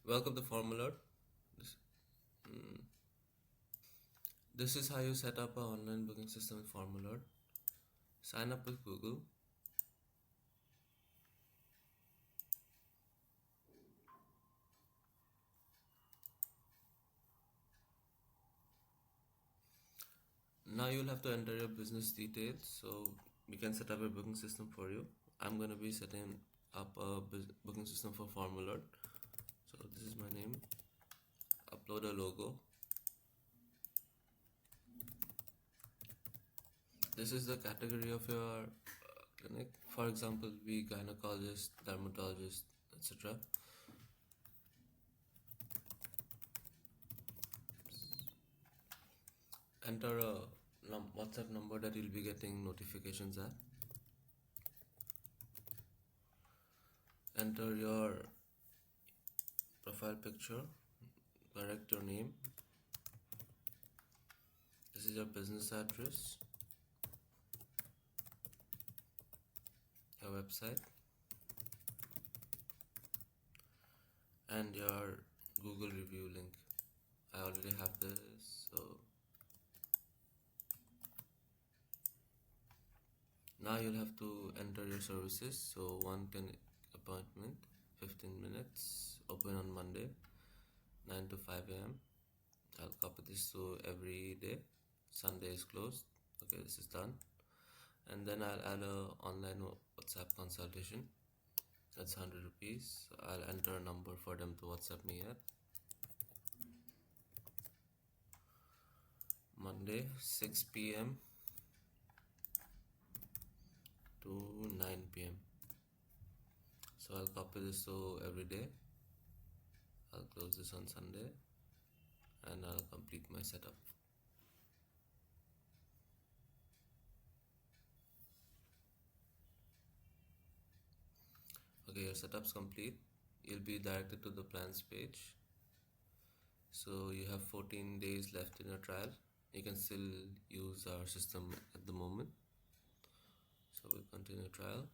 Welcome to FormAlert. This, this is how you set up an online booking system with FormAlert. Sign up with Google. Now you'll have to enter your business details so we can set up a booking system for you. I'm going to be setting up a booking system for FormAlert. So this is my name. Upload a logo. This is the category of your clinic. For example, be gynecologist, dermatologist, etc. Enter a WhatsApp number that you'll be getting notifications at. Enter your profile picture, correct your name. This is your business address, your website, and your Google review link. I already have this, so now you'll have to enter your services. So 1 clinic appointment, 15 minutes, open on Monday, 9 to 5 a.m. I'll copy this to every day. Sunday is closed. Okay, this is done. And then I'll add a online WhatsApp consultation. That's 100 rupees. So I'll enter a number for them to WhatsApp me at. Monday, 6 p.m. to 9 p.m. So I'll copy this to every day. I'll close this on Sunday and I'll complete my setup. Okay, your setup's complete. You'll be directed to the plans page. So you have 14 days left in your trial. You can still use our system at the moment. So we'll continue trial.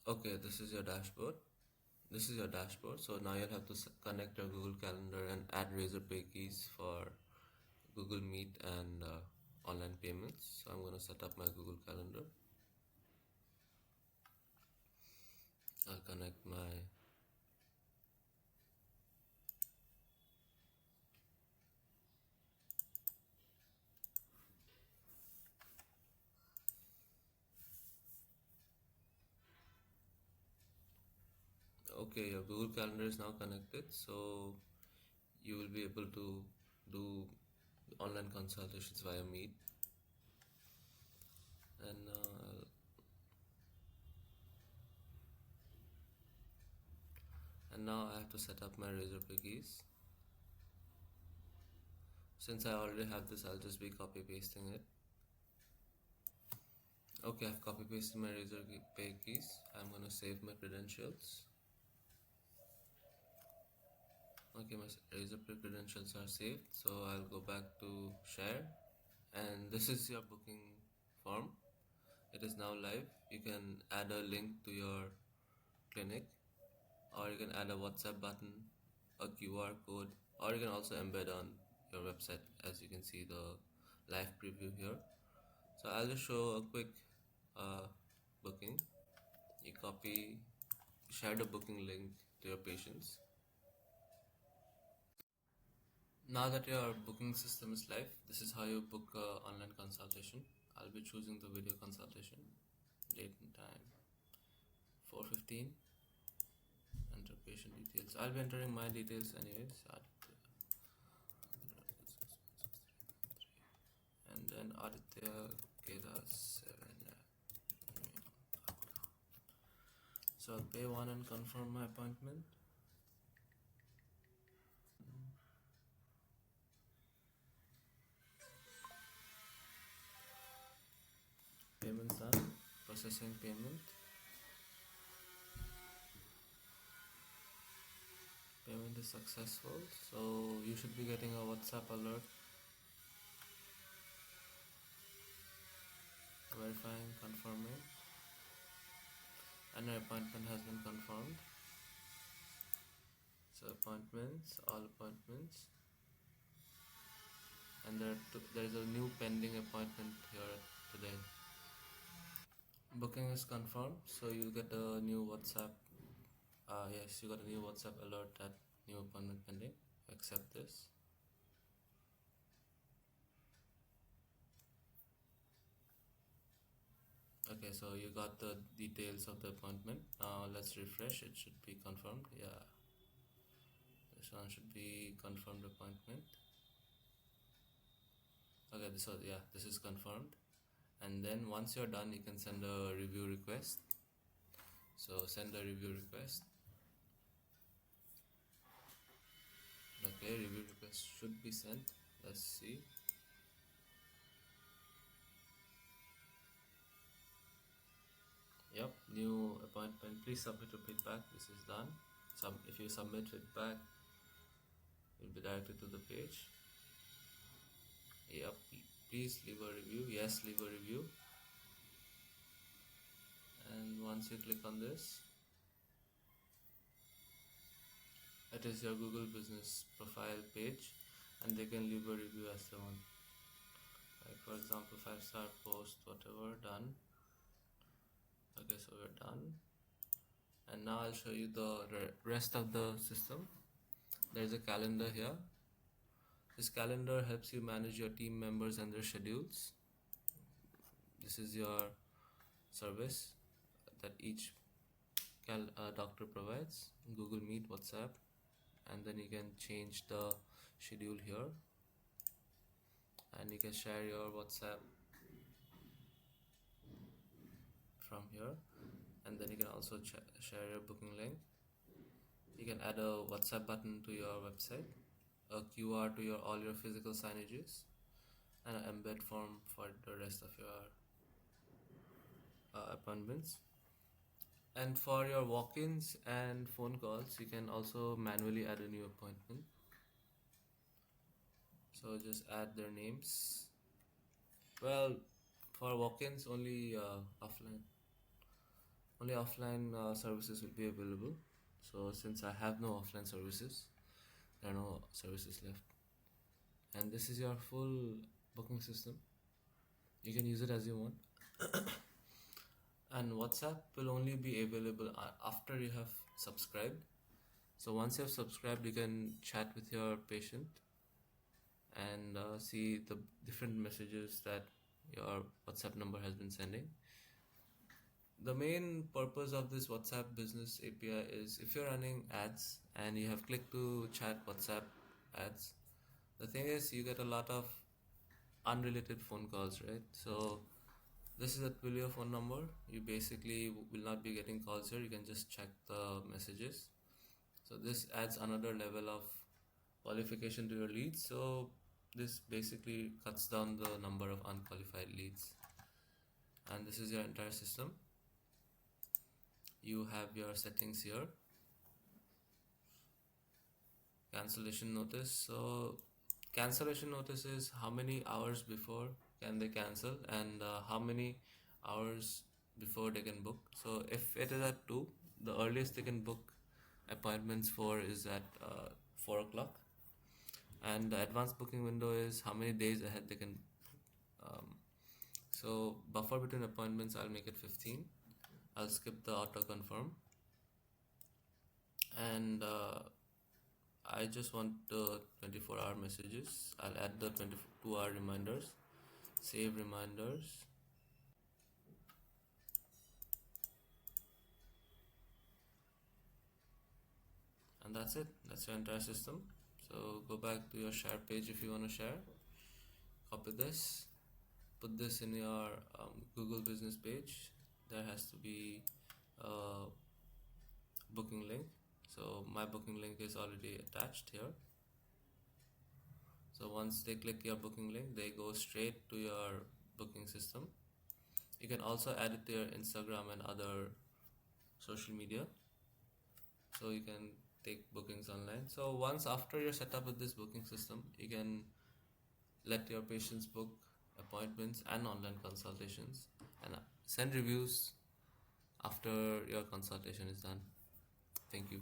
Okay, this is your dashboard. So now you'll have to connect your Google Calendar and add Razorpay keys for Google Meet and online payments. So I'm going to set up my Google Calendar. I'll connect my Okay, your Google Calendar is now connected, so you will be able to do online consultations via Meet. And now I have to set up my Razorpay keys. Since I already have this, I'll just be copy pasting it. Okay, I've copy pasted my Razorpay keys. I'm gonna save my credentials. Okay, my Razorpay credentials are saved, so I'll go back to share, and this is your booking form. It is now live. You can add a link to your clinic, or you can add a WhatsApp button, a QR code, or you can also embed on your website, as you can see the live preview here. So I'll just show a quick booking. You share the booking link to your patients. Now that your booking system is live, this is how you book online consultation. I'll be choosing the video consultation, date and time, 4:15. Enter patient details. I'll be entering my details anyways. And then Aditya Keda 7. So I'll pay one and confirm my appointment. Payment's done. Processing payment. Payment is successful. So you should be getting a WhatsApp alert verifying, confirming. and your appointment has been confirmed. So appointments, all appointments, and there is a new pending appointment here today. Booking is confirmed, so you get a new WhatsApp. Yes, you got a new WhatsApp alert that new appointment pending. Accept this. Okay, so you got the details of the appointment. Now let's refresh. It should be confirmed. Yeah, this one should be confirmed appointment. Okay, this is confirmed. And then once you're done, you can send a review request. So send a review request. Okay, review request should be sent. Let's see. Yep, new appointment. Please submit your feedback. This is done. If you submit feedback, you'll be directed to the page. Yep, please leave a review. Yes, leave a review. And once you click on this, it is your Google business profile page, and they can leave a review as they want. Like for example, 5-star post, whatever, done. Okay, so we're done. And now I'll show you the rest of the system. There's a calendar here. This calendar helps you manage your team members and their schedules. This is your service that each doctor provides: Google Meet, WhatsApp, and then you can change the schedule here, and you can share your WhatsApp from here, and then you can also share your booking link. You can add a WhatsApp button to your website, a QR to all your physical signages, and an embed form for the rest of your appointments. And for your walk-ins and phone calls, you can also manually add a new appointment. So just add their names. Well, for walk-ins only offline. Only offline services will be available. So since I have no offline services, there are no services left. And this is your full booking system. You can use it as you want. And WhatsApp will only be available after you have subscribed. So once you have subscribed, you can chat with your patient and see the different messages that your WhatsApp number has been sending. The main purpose of this WhatsApp business API is if you're running ads and you have clicked to chat WhatsApp ads, the thing is you get a lot of unrelated phone calls, right? So this is a Twilio phone number. You basically will not be getting calls here. You can just check the messages. So this adds another level of qualification to your leads. So this basically cuts down the number of unqualified leads. And this is your entire system. You have your settings here. Cancellation notice. So cancellation notice is how many hours before can they cancel, and how many hours before they can book. So if it is at 2, the earliest they can book appointments for is at 4 o'clock, and the advanced booking window is how many days ahead they can. So buffer between appointments, I'll make it 15. I'll skip the auto confirm, and I just want the 24-hour messages. I'll add the 22-hour reminders, save reminders, and that's it. That's your entire system. So go back to your share page if you want to share. Copy this, put this in your Google business page. There has to be a booking link. So my booking link is already attached here. So once they click your booking link, they go straight to your booking system. You can also add it to your Instagram and other social media, so you can take bookings online. So once after you're set up with this booking system, you can let your patients book appointments and online consultations and send reviews after after your consultation is done. Thank you.